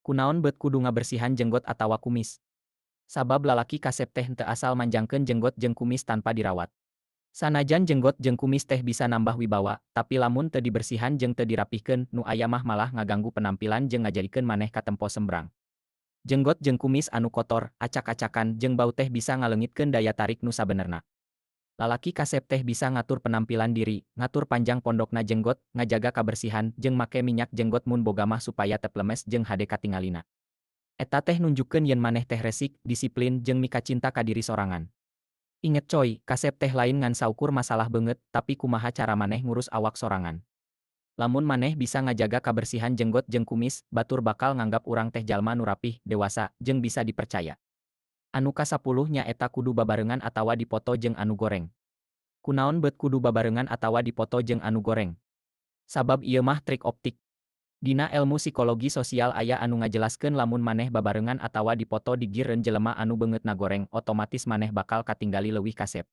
Kunaon beut kudu ngabersihan jenggot atawa kumis? Sabab lalaki kasep teh henteu asal manjangkeun jenggot jeung kumis tanpa dirawat. Sanajan jenggot jeung kumis teh bisa nambah wibawa, tapi lamun teu dibersihan jeung teu dirapihkeun, nu aya mah malah ngaganggu penampilan jeung ngajadikeun maneh katempo sembrang. Jenggot jeung kumis anu kotor, acak-acakan, jeung bau teh bisa ngaleungitkeun daya tarik nu sabenerna. Lalaki kasep teh bisa ngatur penampilan diri, ngatur panjang pondokna jenggot, ngajaga kabersihan, jeung make minyak jenggot mun boga mah supaya teu lemes jeung hade katingalina. Eta teh nunjukkeun yen maneh teh resik, disiplin, jeung mika cinta ka diri sorangan. Inget coy, kasep teh lain ngan saukur masalah beungeut, tapi kumaha cara maneh ngurus awak sorangan. Lamun maneh bisa ngajaga kabersihan jenggot jeung kumis, batur bakal nganggap urang teh jalma nu rapih, dewasa, jeung bisa dipercaya. Anu kasapuluh nyaeta kudu babarengan atawa dipoto jeung anu goreng. Kunaon beut kudu babarengan atawa dipoto jeung anu goreng? Sabab ieu mah trik optik. Dina ilmu psikologi sosial aya anu ngajelaskeun lamun maneh babarengan atawa dipoto di gireun jelema anu beungeutna goreng, otomatis maneh bakal katinggali leuwih kasep.